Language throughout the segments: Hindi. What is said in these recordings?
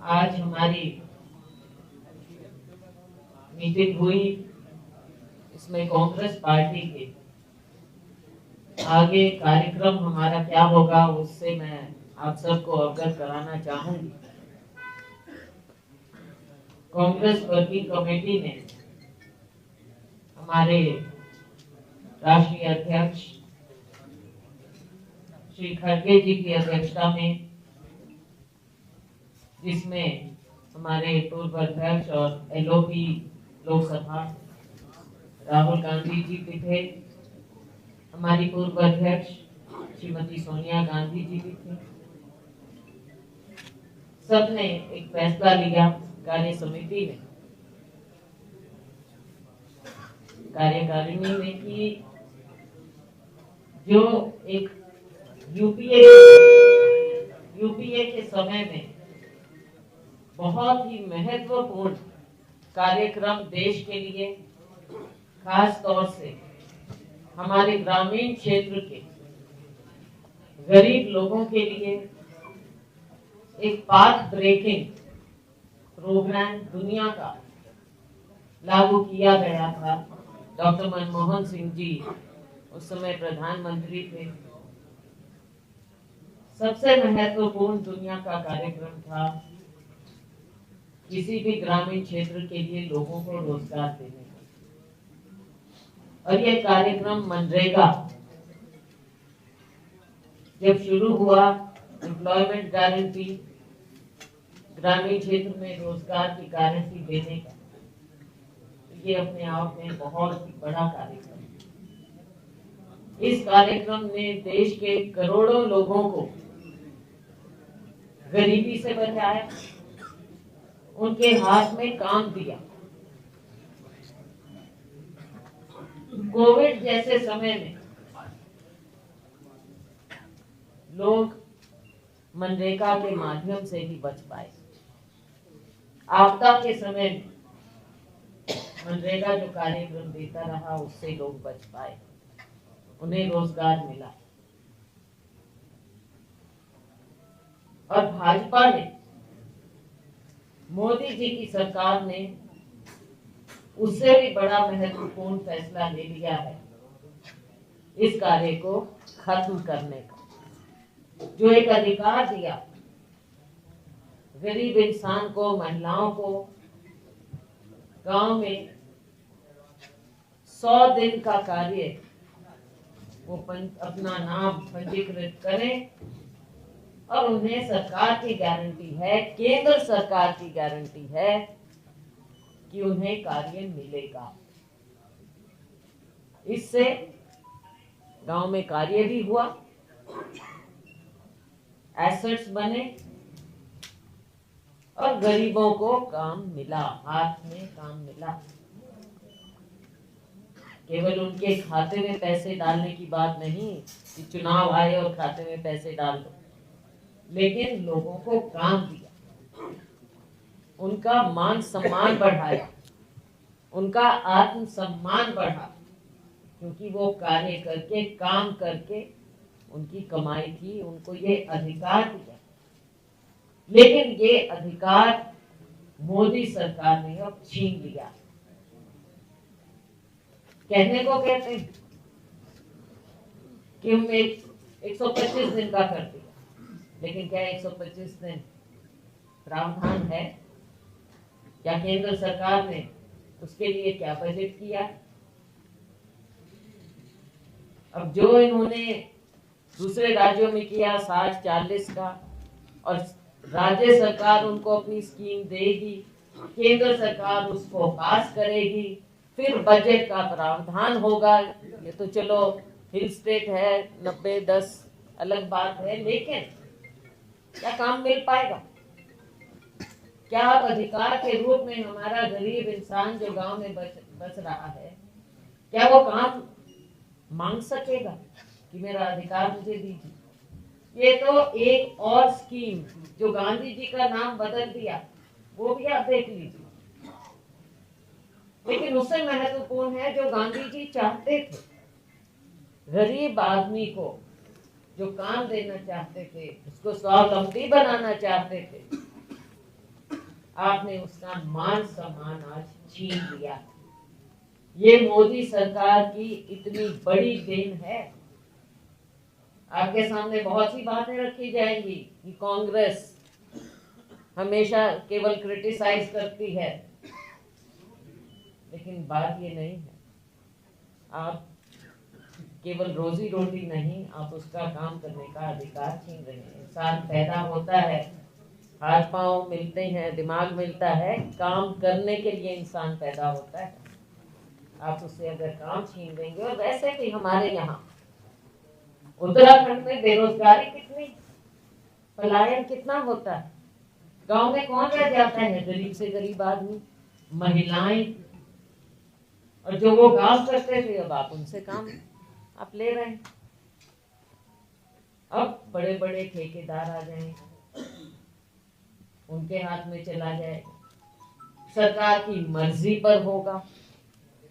आज हमारी मीटिंग हुई, इसमें कांग्रेस पार्टी के आगे कार्यक्रम हमारा क्या होगा उससे मैं आप सबको अवगत कराना चाहूंगी। कांग्रेस वर्किंग कमेटी ने हमारे राष्ट्रीय अध्यक्ष श्री खड़गे जी की अध्यक्षता में, जिसमें हमारे पूर्व अध्यक्ष और एलओपी लोकसभा राहुल गांधी जी भी थे, हमारी पूर्व अध्यक्ष श्रीमती सोनिया गांधी जी भी थे। सबने एक फैसला लिया कार्य समिति में, कार्यकारिणी में, कि जो एक यूपीए के समय में बहुत ही महत्वपूर्ण कार्यक्रम देश के लिए, खास तौर से हमारे ग्रामीण क्षेत्र के गरीब लोगों के लिए एक पाथ ब्रेकिंग प्रोग्राम दुनिया का लागू किया गया था। डॉक्टर मनमोहन सिंह जी उस समय प्रधानमंत्री थे। सबसे महत्वपूर्ण दुनिया का कार्यक्रम था किसी भी ग्रामीण क्षेत्र के लिए लोगों को रोजगार देने का। और यह कार्यक्रम मनरेगा जब शुरू हुआ, एम्प्लॉयमेंट गारंटी, ग्रामीण क्षेत्र में रोजगार की गारंटी देने का, ये अपने आप में बहुत ही बड़ा कार्यक्रम है। इस कार्यक्रम ने देश के करोड़ों लोगों को गरीबी से बचाया, उनके हाथ में काम दिया। कोविड जैसे समय में लोग मनरेगा के माध्यम से ही बच पाए। आपदा के समय में मनरेगा जो कार्यक्रम देता रहा, उससे लोग बच पाए, उन्हें रोजगार मिला। और भाजपा ने, मोदी जी की सरकार ने उससे भी बड़ा महत्वपूर्ण फैसला ले लिया है इस कार्य को खत्म करने का। जो एक अधिकार दिया गरीब इंसान को, महिलाओं को, गांव में 100 दिन का कार्य वो अपना नाम पंजीकृत करें, और उन्हें सरकार की गारंटी है, केंद्र सरकार की गारंटी है कि उन्हें कार्य मिलेगा। इससे गांव में कार्य भी हुआ, एसेट्स बने और गरीबों को काम मिला, हाथ में काम मिला। केवल उनके खाते में पैसे डालने की बात नहीं कि चुनाव आए और खाते में पैसे डाल दो, लेकिन लोगों को काम दिया, उनका मान सम्मान बढ़ाया, उनका आत्मसम्मान बढ़ा, क्योंकि वो कार्य करके, काम करके उनकी कमाई थी, उनको ये अधिकार दिया। लेकिन ये अधिकार मोदी सरकार ने अब छीन लिया। कहने को कहते हैं कि हम 125 दिन का कर दिया, लेकिन क्या 125 दिन प्रावधान है? क्या केंद्र सरकार ने उसके लिए क्या बजट किया? अब जो इन्होंने दूसरे राज्यों में किया 60-40 का, और राज्य सरकार उनको अपनी स्कीम देगी, केंद्र सरकार उसको पास करेगी, फिर बजट का प्रावधान होगा। ये तो चलो हिल स्टेट है, 90-10 अलग बात है, लेकिन क्या काम मिल पाएगा? क्या अब अधिकार के रूप में हमारा गरीब इंसान जो गांव में बस रहा है, क्या वो काम मांग सकेगा कि मेरा अधिकार मुझे दीजिए? ये तो एक और स्कीम जो गांधी जी का नाम बदल दिया, वो भी आप देख लीजिए। लेकिन उससे महत्वपूर्ण है जो गांधी जी चाहते थे, गरीब आदमी को जो काम देना चाहते थे, उसको स्वावलंबी बनाना चाहते थे, आपने उसका मान सम्मान आज छीन लिया। ये मोदी सरकार की इतनी बड़ी देन है। आपके सामने बहुत सी बातें रखी जाएंगी कि कांग्रेस हमेशा केवल क्रिटिसाइज करती है, लेकिन बात ये नहीं है। आप केवल रोजी रोटी नहीं, आप उसका काम करने का अधिकार छीन रहे हैं। इंसान पैदा होता है, हाथ पांव मिलते हैं, दिमाग मिलता है, काम करने के लिए इंसान पैदा होता है। आप उससे अगर काम छीन देंगे, और वैसे भी हमारे यहाँ उत्तराखंड में बेरोजगारी कितनी, पलायन कितना होता है। गांव में कौन रह जाता है? गरीब से गरीब आदमी, महिलाएं। और जो वो काम करते थे, अब आप उनसे काम आप ले रहे हैं। अब बड़े बड़े ठेकेदार आ जाएंगे, उनके हाथ में चला जाएगा। सरकार की मर्जी पर होगा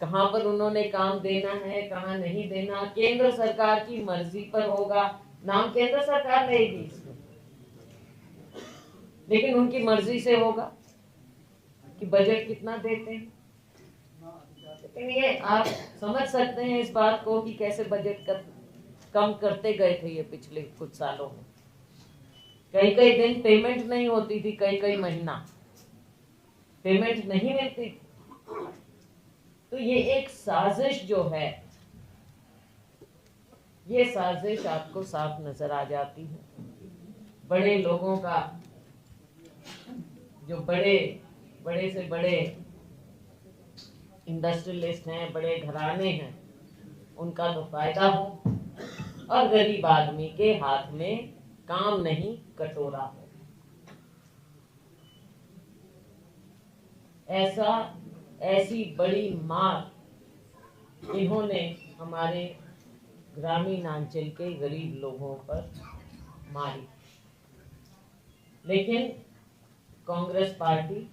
कहां पर उन्होंने काम देना है, कहां नहीं देना। केंद्र सरकार की मर्जी पर होगा। नाम केंद्र सरकार रहेगी इसमें, लेकिन उनकी मर्जी से होगा कि बजट कितना देते हैं। लेकिन ये आप समझ सकते हैं इस बात को कि कैसे बजट कम करते गए थे ये पिछले कुछ सालों में। कई कई दिन पेमेंट नहीं होती थी, कई कई महीना पेमेंट नहीं मिलती थी। तो ये एक साजिश जो है, ये साजिश आपको साफ नजर आ जाती है। बड़े लोगों का, जो बड़े बड़े से बड़े इंडस्ट्रियलिस्ट हैं, बड़े घराने हैं, उनका तो फायदा हो, और गरीब आदमी के हाथ में काम नहीं कटोरा हो। ऐसी बड़ी मार इन्होंने हमारे ग्रामीण अंचल के गरीब लोगों पर मारी। लेकिन कांग्रेस पार्टी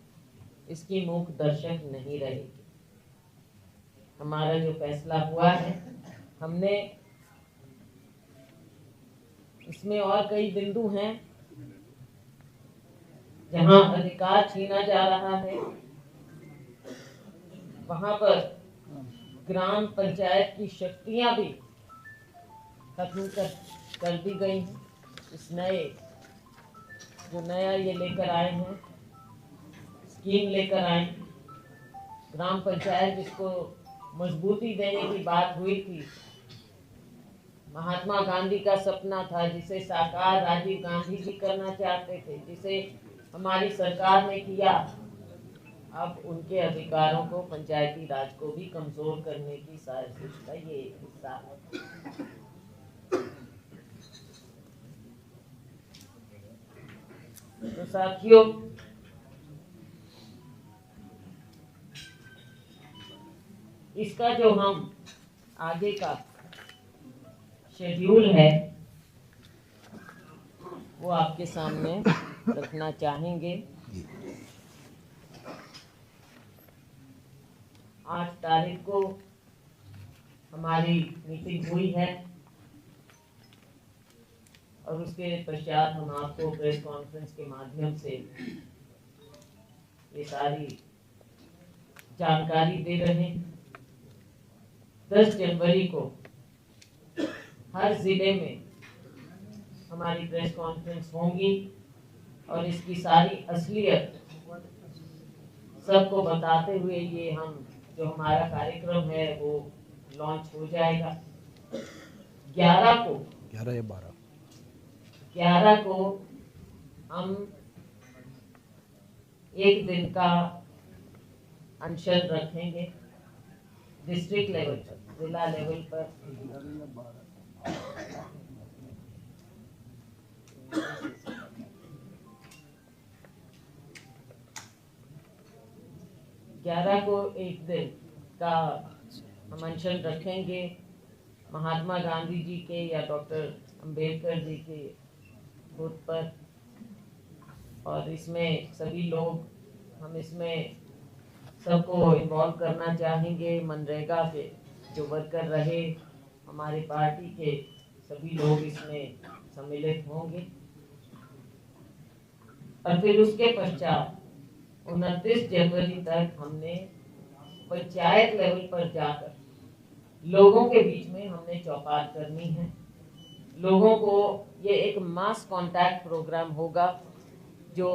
इसकी मूक दर्शक नहीं रहेगी। हमारा जो फैसला हुआ है, हमने इसमें और कई बिंदु हैं जहां अधिकार छीना जा रहा है, वहां पर ग्राम पंचायत की शक्तियां भी खत्म कर दी गई हैं। इस नया ये लेकर आए हैं, स्कीम लेकर आए, ग्राम पंचायत जिसको मजबूती देने की बात हुई थी, महात्मा गांधी का सपना था, जिसे साकार राजीव गांधी जी करना चाहते थे, जिसे हमारी सरकार ने किया। अब उनके अधिकारों को, पंचायती राज को भी कमजोर करने की साजिश का ये एक हिस्सा है। तो साथियों, इसका जो हम आगे का शेड्यूल है वो आपके सामने रखना चाहेंगे। 8 तारीख को हमारी मीटिंग हुई है, और उसके पश्चात हम आपको प्रेस कॉन्फ्रेंस के माध्यम से ये सारी जानकारी दे रहे हैं। 10 जनवरी को हर जिले में हमारी प्रेस कॉन्फ्रेंस होंगी, और इसकी सारी असलियत सबको बताते हुए ये हम जो हमारा कार्यक्रम है वो लॉन्च हो जाएगा। 11 को हम एक दिन का अनशन रखेंगे, डिस्ट्रिक्ट लेवल पर, जिला लेवल पर। 11 को एक दिन का हम अनशन रखेंगे महात्मा गांधी जी के या डॉक्टर अंबेडकर जी के बुत पर, और इसमें सभी लोग, हम इसमें सबको इन्वॉल्व करना चाहेंगे। मनरेगा के जो वर्कर रहे, हमारी पार्टी के सभी लोग इसमें सम्मिलित होंगे। और फिर उसके पश्चात 29 जनवरी तक हमने पंचायत लेवल पर जाकर लोगों के बीच में हमने चौपाल करनी है। लोगों को ये एक मास कांटेक्ट प्रोग्राम होगा, जो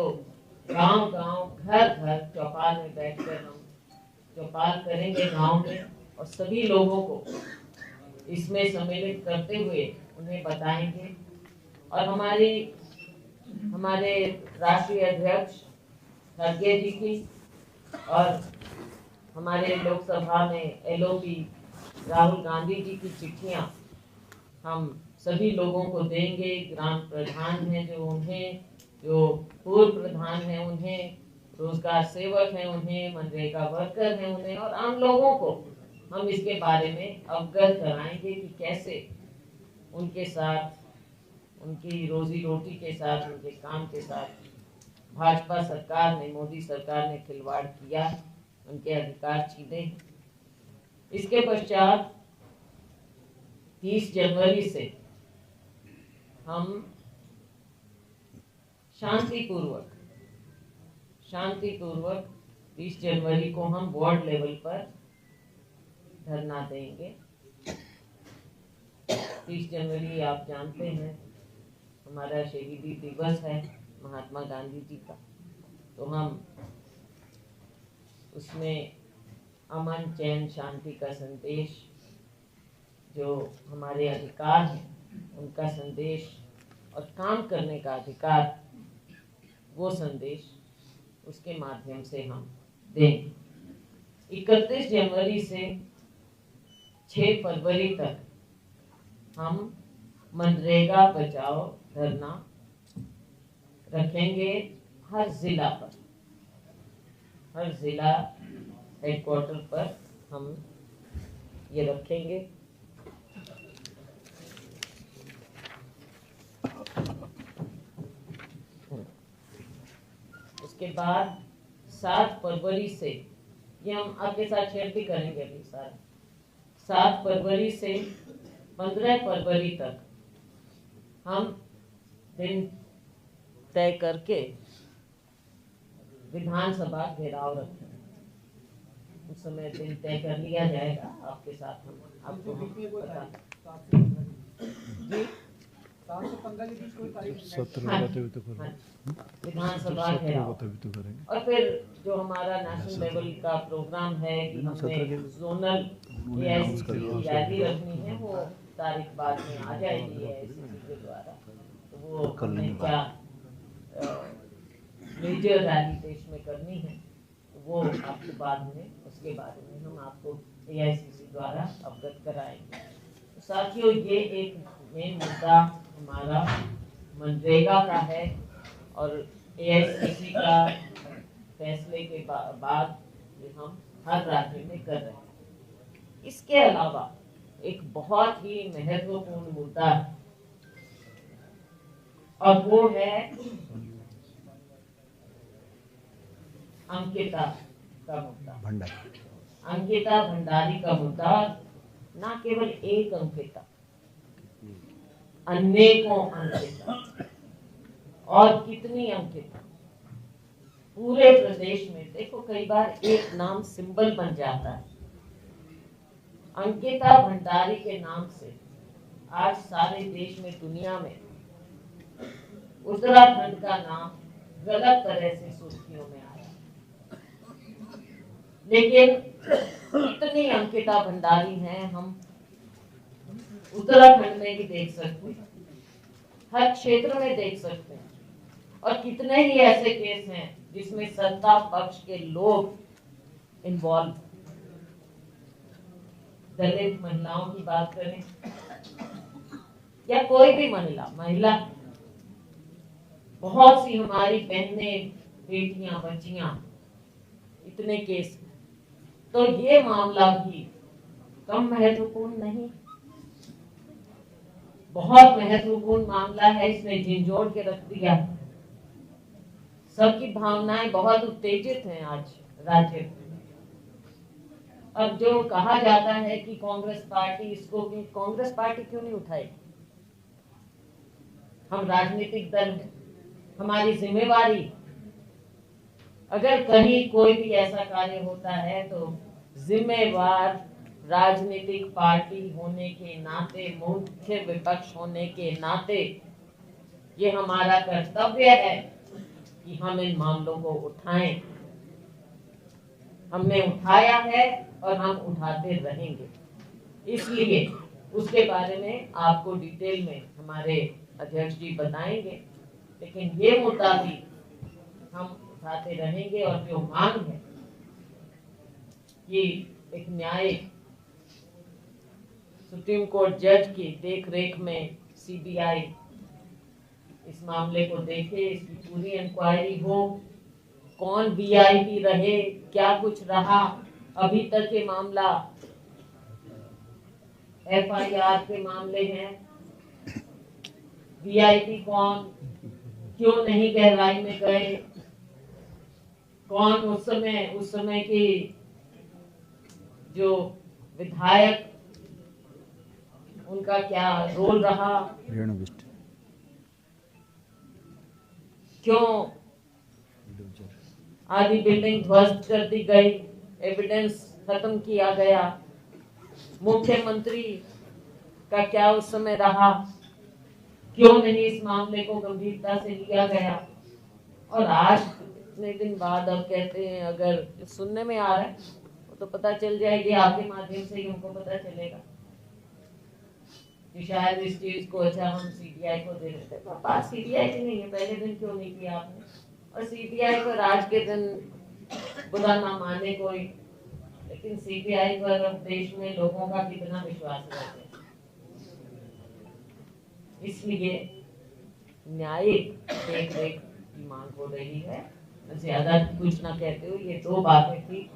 गांव-गांव, घर-घर चौपाल में बैठकर हम चौपाल करेंगे गांव में, और सभी लोगों को इसमें सम्मिलित करते हुए उन्हें बताएंगे। और हमारे राष्ट्रीय अध्यक्ष खड़गे जी की और हमारे लोकसभा में एलओपी राहुल गांधी जी की चिट्ठियां हम सभी लोगों को देंगे। ग्राम प्रधान हैं जो पूर्व प्रधान हैं उन्हें, रोजगार सेवक हैं उन्हें, मनरेगा वर्कर हैं उन्हें, और आम लोगों को हम इसके बारे में अवगत कराएंगे कि कैसे उनके साथ, उनकी रोजी रोटी के साथ, उनके काम के साथ भाजपा सरकार ने, मोदी सरकार ने खिलवाड़ किया, उनके अधिकार छीने। इसके पश्चात 30 जनवरी से हम शांतिपूर्वक 30 जनवरी को हम वार्ड लेवल पर धरना देंगे। 30 जनवरी आप जानते हैं हमारा शहीदी दिवस है महात्मा गांधी जी का, तो हम उसमें अमन, चैन, शांति का संदेश, जो हमारे अधिकार हैं उनका संदेश और काम करने का अधिकार, वो संदेश उसके माध्यम से हम दें। 31 जनवरी से 6 फरवरी तक हम मनरेगा बचाओ धरना रखेंगे हर जिला पर, हर जिला हेडक्वार्टर पर हम ये रखेंगे। उसके बाद 7 फरवरी से, ये हम आपके साथ शेयर भी करेंगे अभी सारा, 7 फरवरी से 15 फरवरी तक हम दिन तय करके विधानसभा घेराव रखेंगे। उस समय दिन तय कर लिया जाएगा आपके साथ, हम आपको विधानसभा घेराव, और फिर जो हमारा नेशनल लेवल का प्रोग्राम है कि हमें जोनल AICC की रैली रखनी है, वो तारीख बाद में आ जाएगी AICC के द्वारा, तो वो हमने क्या मेजर रैली देश में करनी है, वो आपको बाद में उसके बारे में हम आपको AICC द्वारा अवगत कराएंगे। तो साथियों, ये एक मेन मुद्दा हमारा मनरेगा का है, और AICC का फैसले के बाद ये हम हर राज्य में कर रहे हैं। इसके अलावा एक बहुत ही महत्वपूर्ण मुद्दा है, और वो है अंकिता का मुद्दा, अंकिता भंडारी का मुद्दा। ना केवल एक अंकिता, अनेकों अंकिता, और कितनी अंकिता पूरे प्रदेश में। देखो, कई बार एक नाम सिंबल बन जाता है। अंकिता भंडारी के नाम से आज सारे देश में, दुनिया में उत्तराखंड का नाम गलत तरह से सुर्खियों में आया, लेकिन इतनी अंकिता भंडारी हैं हम उत्तराखंड में भी देख सकते हैं, हर क्षेत्र में देख सकते हैं, और कितने ही ऐसे केस हैं जिसमें सत्ता पक्ष के लोग इन्वॉल्व। दलित महिलाओं की बात करें या कोई भी महिला, बहुत सी हमारी बहनें, बेटियां, बच्चियां, इतने केस। तो ये मामला भी कम महत्वपूर्ण नहीं, बहुत महत्वपूर्ण मामला है। इसने झिंझोड़ के रख दिया, सबकी भावनाएं बहुत उत्तेजित हैं आज राज्य में। अब जो कहा जाता है कि कांग्रेस पार्टी इसको, भी कांग्रेस पार्टी क्यों नहीं उठाई? हम राजनीतिक दल हैं, हमारी जिम्मेवारी अगर कहीं कोई भी ऐसा कार्य होता है तो जिम्मेवार राजनीतिक पार्टी होने के नाते, मुख्य विपक्ष होने के नाते ये हमारा कर्तव्य है कि हम इन मामलों को उठाएं। हमने उठाया है और हम उठाते रहेंगे, इसलिए उसके बारे में आपको डिटेल में हमारे अध्यक्ष जी बताएंगे, लेकिन ये मुद्दा भी हम उठाते रहेंगे। और जो मांग है कि एक न्यायिक सुप्रीम कोर्ट जज की देखरेख में सीबीआई इस मामले को देखे, इसकी पूरी इंक्वायरी हो, कौन वीआईपी रहे, क्या कुछ रहा, अभी तक ये मामला एफआईआर के मामले हैं, वीआईपी कौन, क्यों नहीं गहराई में गए, कौन उस समय की जो विधायक उनका क्या रोल रहा, क्यों आधी बिल्डिंग ध्वस्त कर दी गई, एविडेंस खत्म किया गया, मुख्यमंत्री का क्या उस समय रहा, क्यों नहीं इस मामले को गंभीरता से लिया गया। और आज इतने दिन बाद अब कहते हैं, अगर सुनने में आ रहा है तो पता चल जाएगी, आपके माध्यम से ही हमको पता चलेगा कि शायद इस चीज को अच्छा हम सीबीआई को दे देते। बात सीबीआई की नहीं है, पहले दिन क्यों नहीं किया आपने? और सीबीआई पर आज के दिन बुरा ना माने कोई, लेकिन सीबीआई पर अब देश में लोगों का कितना विश्वास रहता है। इसलिए न्यायिक देखरेख की मांग हो रही है। ज्यादा कुछ ना कहते हुए ये दो बातें थी।